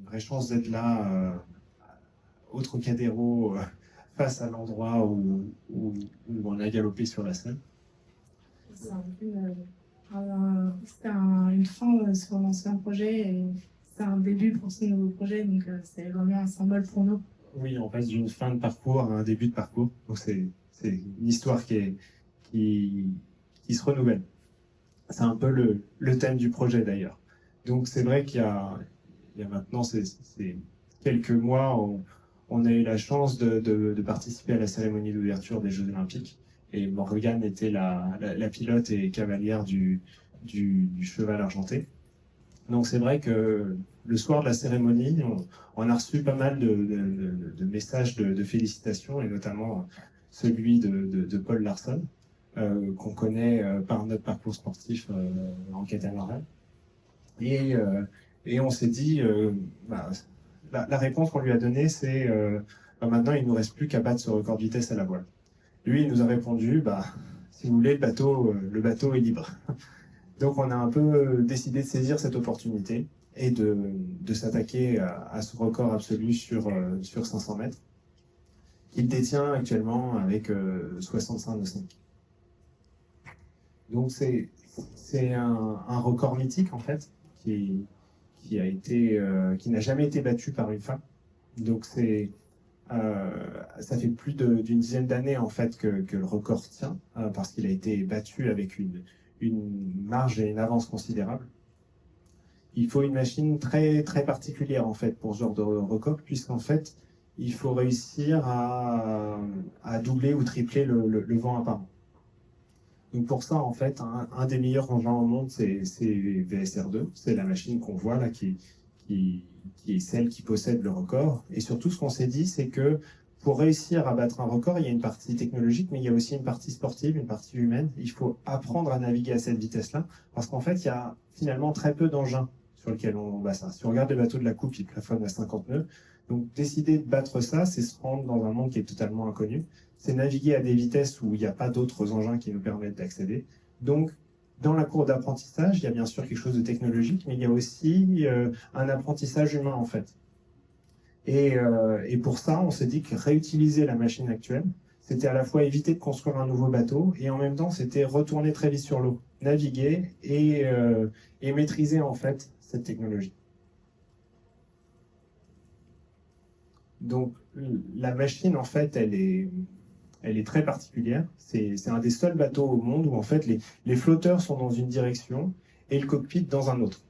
vraie chance d'être là au Trocadéro face à l'endroit où on a galopé sur la scène. C'est c'était une fin sur l'ancien projet et c'est un début pour ce nouveau projet, donc c'est vraiment un symbole pour nous. Oui, on passe d'une fin de parcours à un début de parcours, donc c'est une histoire qui se renouvelle. C'est un peu le thème du projet d'ailleurs. Donc c'est vrai qu'il y a maintenant quelques mois, on a eu la chance de participer à la cérémonie d'ouverture des Jeux Olympiques. Et Morgane était la pilote et cavalière du cheval argenté. Donc c'est vrai que le soir de la cérémonie, on a reçu pas mal de messages de félicitations, et notamment celui de Paul Larsson, qu'on connaît par notre parcours sportif en catamaran. Et on s'est dit, la réponse qu'on lui a donnée, c'est maintenant il ne nous reste plus qu'à battre ce record de vitesse à la voile. Lui, il nous a répondu, si vous voulez, le bateau est libre. Donc on a un peu décidé de saisir cette opportunité et de s'attaquer à ce record absolu sur 500 mètres, qu'il détient actuellement avec 65 nautiques. Donc c'est un record mythique en fait qui n'a jamais été battu par une femme. Donc ça fait plus d'une dizaine d'années en fait que le record tient parce qu'il a été battu avec une marge et une avance considérable. Il faut une machine très très particulière en fait pour ce genre de record, puisqu'en fait il faut réussir à doubler ou tripler le vent apparent. Donc pour ça, en fait, un des meilleurs engins au monde, c'est VSR2. C'est la machine qu'on voit là, qui est celle qui possède le record. Et surtout, ce qu'on s'est dit, c'est que pour réussir à battre un record, il y a une partie technologique, mais il y a aussi une partie sportive, une partie humaine. Il faut apprendre à naviguer à cette vitesse-là, parce qu'en fait, il y a finalement très peu d'engins sur lesquels on bat ça. Si on regarde les bateaux de la coupe, ils plafonnent à 50 nœuds. Donc décider de battre ça, c'est se rendre dans un monde qui est totalement inconnu. C'est naviguer à des vitesses où il n'y a pas d'autres engins qui nous permettent d'accéder. Donc, dans la cour d'apprentissage, il y a bien sûr quelque chose de technologique, mais il y a aussi un apprentissage humain, en fait. Et pour ça, on s'est dit que réutiliser la machine actuelle, c'était à la fois éviter de construire un nouveau bateau, et en même temps, c'était retourner très vite sur l'eau, naviguer et maîtriser, en fait, cette technologie. Donc, la machine, en fait, elle est très particulière. C'est un des seuls bateaux au monde où en fait les flotteurs sont dans une direction et le cockpit dans un autre.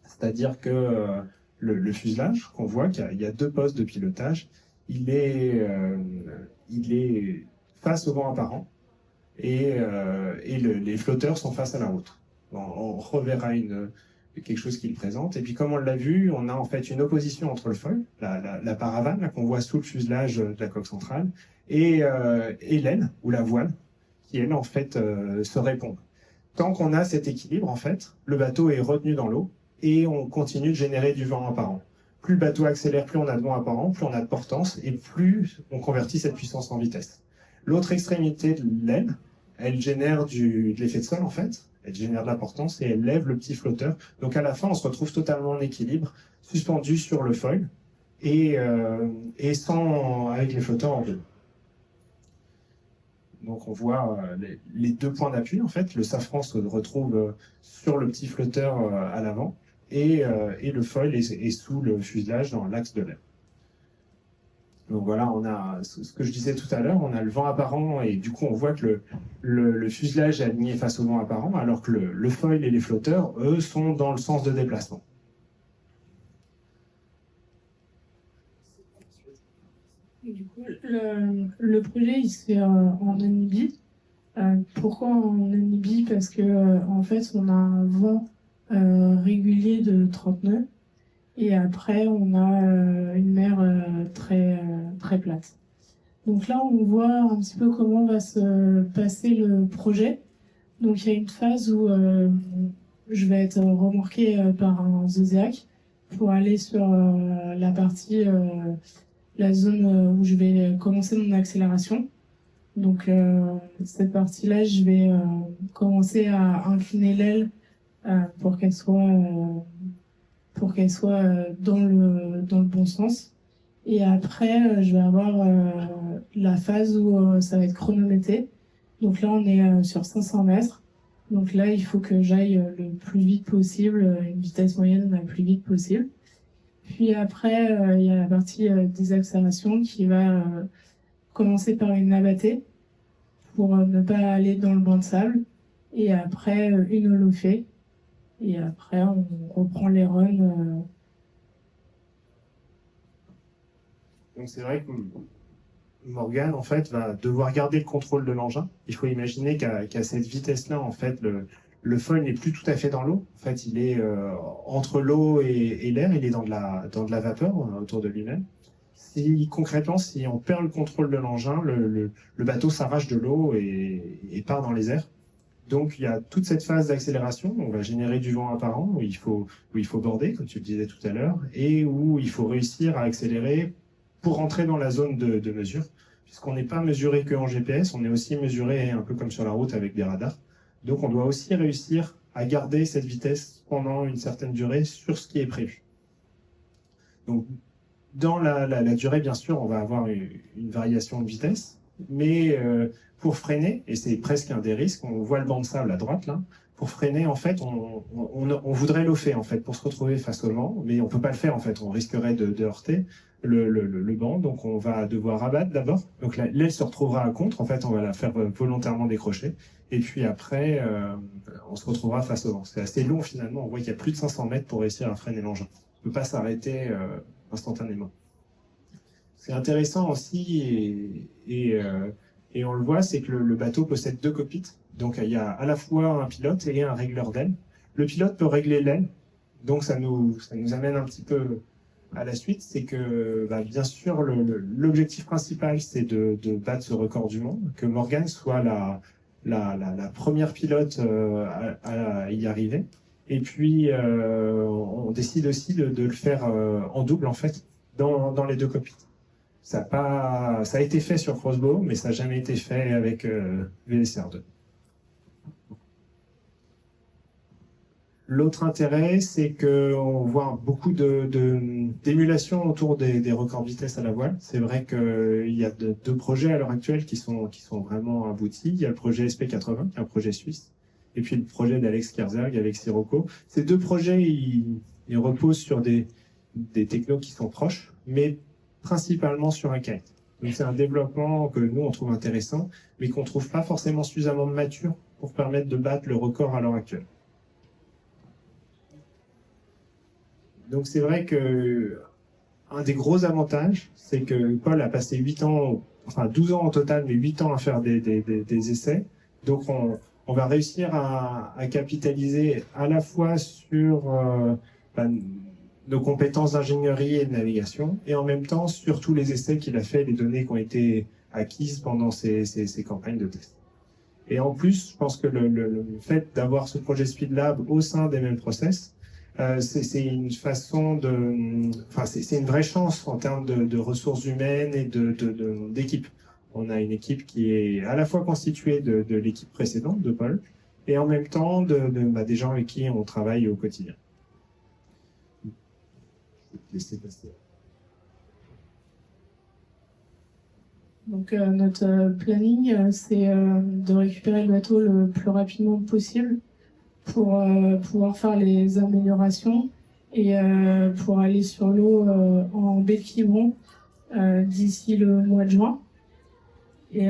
C'est-à-dire que le fuselage qu'on voit, il y a deux postes de pilotage, il est face au vent apparent et les flotteurs sont face à la route. On reverra quelque chose qu'il présente. Et puis comme on l'a vu, on a en fait une opposition entre le foil, la paravane qu'on voit sous le fuselage de la coque centrale, et l'aile ou la voile, qui elle en fait se répondent. Tant qu'on a cet équilibre, en fait, le bateau est retenu dans l'eau et on continue de générer du vent apparent. Plus le bateau accélère, plus on a de vent apparent, plus on a de portance et plus on convertit cette puissance en vitesse. L'autre extrémité de l'aile, elle génère de l'effet de sol en fait, elle génère de la portance et elle lève le petit flotteur. Donc à la fin, on se retrouve totalement en équilibre, suspendu sur le foil et avec les flotteurs en deux. Donc on voit les deux points d'appui en fait. Le safran se retrouve sur le petit flotteur à l'avant et le foil est sous le fuselage dans l'axe de l'aile. Donc voilà, on a ce que je disais tout à l'heure, on a le vent apparent et du coup on voit que le fuselage est aligné face au vent apparent alors que le foil et les flotteurs, eux, sont dans le sens de déplacement. Du coup, le projet, il se fait en Namibie. Pourquoi en Namibie? Parce que en fait, on a un vent régulier de 30 nœuds et après, on a une mer très plate. Donc là, on voit un petit peu comment va se passer le projet. Donc il y a une phase où je vais être remorquée par un Zodiac pour aller sur la partie la zone où je vais commencer mon accélération. Donc cette partie-là, je vais commencer à incliner l'aile pour qu'elle soit pour qu'elle soit dans le bon sens. Et après, je vais avoir la phase où ça va être chronométré. Donc là, on est sur 500 mètres. Donc là, il faut que j'aille le plus vite possible, une vitesse moyenne la plus vite possible. Puis après, il y a la partie des accélérations qui va commencer par une abattée pour ne pas aller dans le banc de sable. Et après, une holofée. Et après, on reprend les runs. Donc c'est vrai que Morgane, en fait, va devoir garder le contrôle de l'engin. Il faut imaginer qu'à cette vitesse-là, en fait, le foil n'est plus tout à fait dans l'eau. En fait, il est entre l'eau et l'air, il est dans de la vapeur autour de lui-même. Concrètement, si on perd le contrôle de l'engin, le bateau s'arrache de l'eau et part dans les airs. Donc, il y a toute cette phase d'accélération. On va générer du vent apparent où il faut border, comme tu le disais tout à l'heure, et où il faut réussir à accélérer pour rentrer dans la zone de mesure. Puisqu'on n'est pas mesuré qu'en GPS, on est aussi mesuré un peu comme sur la route avec des radars. Donc, on doit aussi réussir à garder cette vitesse pendant une certaine durée sur ce qui est prévu. Donc, dans la durée, bien sûr, on va avoir une variation de vitesse, mais pour freiner, et c'est presque un des risques, on voit le banc de sable à droite là, pour freiner, en fait, on voudrait le faire en fait pour se retrouver face au vent, mais on peut pas le faire en fait, on risquerait de heurter le banc, donc on va devoir abattre d'abord. Donc l'aile se retrouvera à contre, en fait, on va la faire volontairement décrocher, et puis après, on se retrouvera face au vent. C'est assez long finalement, on voit qu'il y a plus de 500 mètres pour réussir à freiner l'engin. On peut pas s'arrêter instantanément. C'est intéressant aussi, et on le voit, c'est que le bateau possède 2 cockpits. Donc il y a à la fois un pilote et un régleur d'aile. Le pilote peut régler l'aile, donc ça nous amène un petit peu à la suite. C'est que bien sûr, l'objectif principal, c'est de battre ce record du monde, que Morgane soit la première pilote à y arriver. Et puis, on décide aussi de le faire en double, en fait, dans les 2 cockpits. Ça a été fait sur Crossbow, mais ça n'a jamais été fait avec VSR2. L'autre intérêt, c'est qu'on voit beaucoup d'émulation autour des records vitesse à la voile. C'est vrai qu'il y a 2 projets à l'heure actuelle qui sont vraiment aboutis. Il y a le projet SP80, qui est un projet suisse, et puis le projet d'Alex Kerzberg avec Sirocco. Ces 2 projets, ils reposent sur des technos qui sont proches, mais principalement sur un kite. Donc c'est un développement que nous on trouve intéressant, mais qu'on trouve pas forcément suffisamment mature pour permettre de battre le record à l'heure actuelle. Donc c'est vrai que un des gros avantages, c'est que Paul a passé 8 ans, enfin 12 ans en total, mais 8 ans à faire des essais. Donc on va réussir à capitaliser à la fois sur nos compétences d'ingénierie et de navigation, et en même temps sur tous les essais qu'il a fait, les données qui ont été acquises pendant ces campagnes de test. Et en plus, je pense que le fait d'avoir ce projet SpeedLab au sein des mêmes process, c'est une façon c'est une vraie chance en termes de ressources humaines et d'équipe. On a une équipe qui est à la fois constituée de l'équipe précédente de Paul, et en même temps des gens avec qui on travaille au quotidien. Laissez passer. Donc notre planning, c'est de récupérer le bateau le plus rapidement possible pour pouvoir faire les améliorations et pour aller sur l'eau en baie de Quiberon d'ici le mois de juin. Et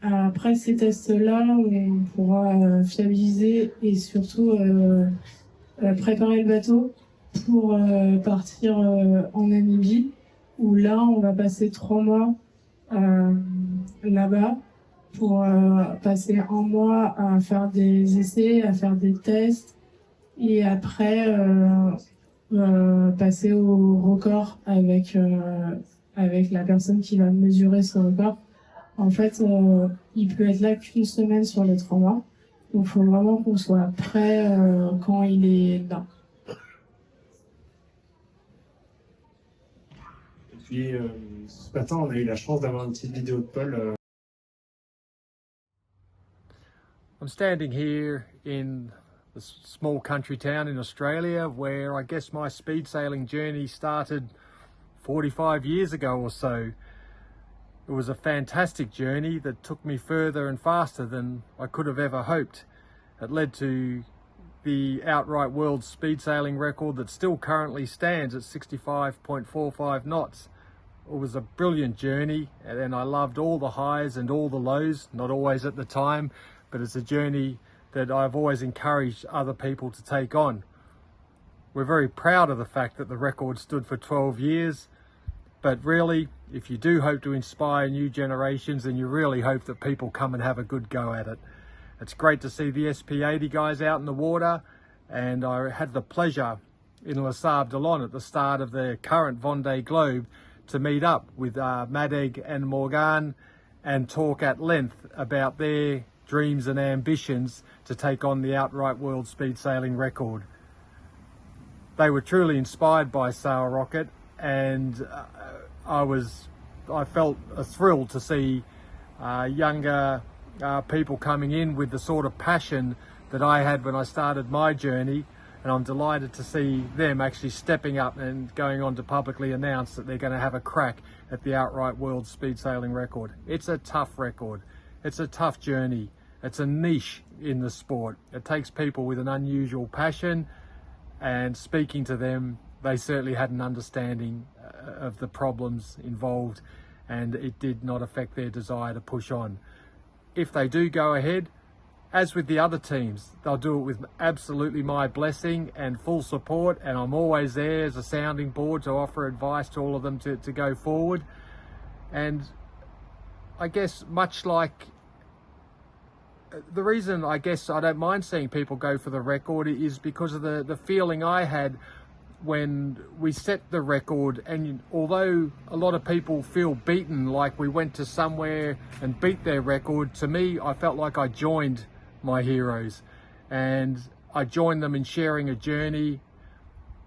après ces tests-là, on pourra fiabiliser et surtout préparer le bateau pour partir en Namibie, où là, on va passer 3 mois là-bas pour passer 1 mois à faire des essais, à faire des tests, et après passer au record avec la personne qui va mesurer ce record. En fait, il peut être là qu'une semaine sur les 3 mois, donc il faut vraiment qu'on soit prêt quand il est là. Et puis, ce matin, on a eu la chance d'avoir une petite vidéo de Paul. I'm standing here in a small country town in Australia where I guess my speed sailing journey started 45 years ago or so. It was a fantastic journey that took me further and faster than I could have ever hoped. It led to the outright world speed sailing record that still currently stands at 65.45 knots. It was a brilliant journey, and I loved all the highs and all the lows, not always at the time, but it's a journey that I've always encouraged other people to take on. We're very proud of the fact that the record stood for 12 years, but really, if you do hope to inspire new generations, then you really hope that people come and have a good go at it. It's great to see the SP80 guys out in the water, and I had the pleasure in Les Sables-d'Olonne at the start of the current Vendée Globe to meet up with Madeg and Morgan and talk at length about their dreams and ambitions to take on the outright world speed sailing record. They were truly inspired by Sail Rocket, and I felt a thrill to see younger people coming in with the sort of passion that I had when I started my journey, and I'm delighted to see them actually stepping up and going on to publicly announce that they're going to have a crack at the outright world speed sailing record. It's a tough record. It's a tough journey. It's a niche in the sport. It takes people with an unusual passion, and speaking to them, they certainly had an understanding of the problems involved, and it did not affect their desire to push on. If they do go ahead, as with the other teams, they'll do it with absolutely my blessing and full support, and I'm always there as a sounding board to offer advice to all of them to go forward. And I guess much like the reason I guess I don't mind seeing people go for the record is because of the feeling I had when we set the record. And although a lot of people feel beaten, like we went to somewhere and beat their record, to me, I felt like I joined my heroes, and I joined them in sharing a journey,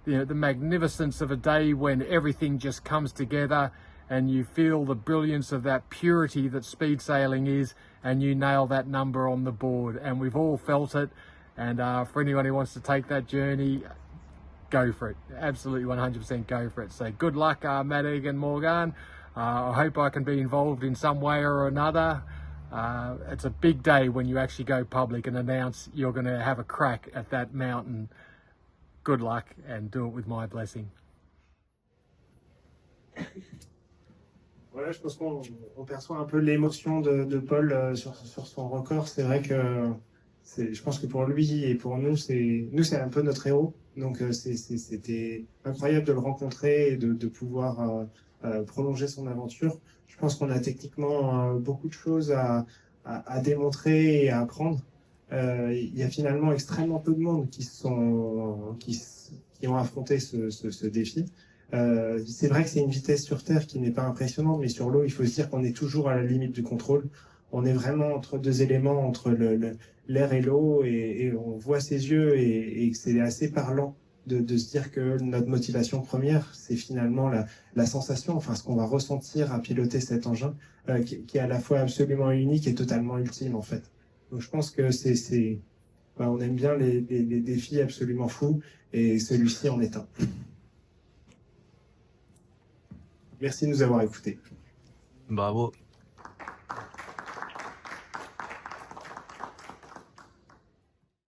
you know, the magnificence of a day when everything just comes together and you feel the brilliance of that purity that speed sailing is, and you nail that number on the board. And we've all felt it, and for anyone who wants to take that journey, go for it. Absolutely 100% go for it. So good luck, Madeg and Morgan. I hope I can be involved in some way or another. It's a big day when you actually go public and announce you're going to have a crack at that mountain. Good luck, and do it with my blessing. Voilà, je pense qu'on perçoit un peu l'émotion de Paul sur son record. C'est vrai que je pense que pour lui et pour nous, c'est un peu notre héros. Donc c'était incroyable de le rencontrer et de pouvoir prolonger son aventure. Je pense qu'on a techniquement beaucoup de choses à démontrer et à apprendre. Il y a finalement extrêmement peu de monde qui ont affronté ce défi. C'est vrai que c'est une vitesse sur terre qui n'est pas impressionnante, mais sur l'eau, il faut se dire qu'on est toujours à la limite du contrôle. On est vraiment entre deux éléments, entre l'air et l'eau, et on voit ses yeux, et c'est assez parlant de se dire que notre motivation première, c'est finalement la sensation, enfin ce qu'on va ressentir à piloter cet engin, qui est à la fois absolument unique et totalement ultime en fait. Donc je pense que on aime bien les défis absolument fous, et celui-ci en est un. Merci de nous avoir écoutés. Bravo.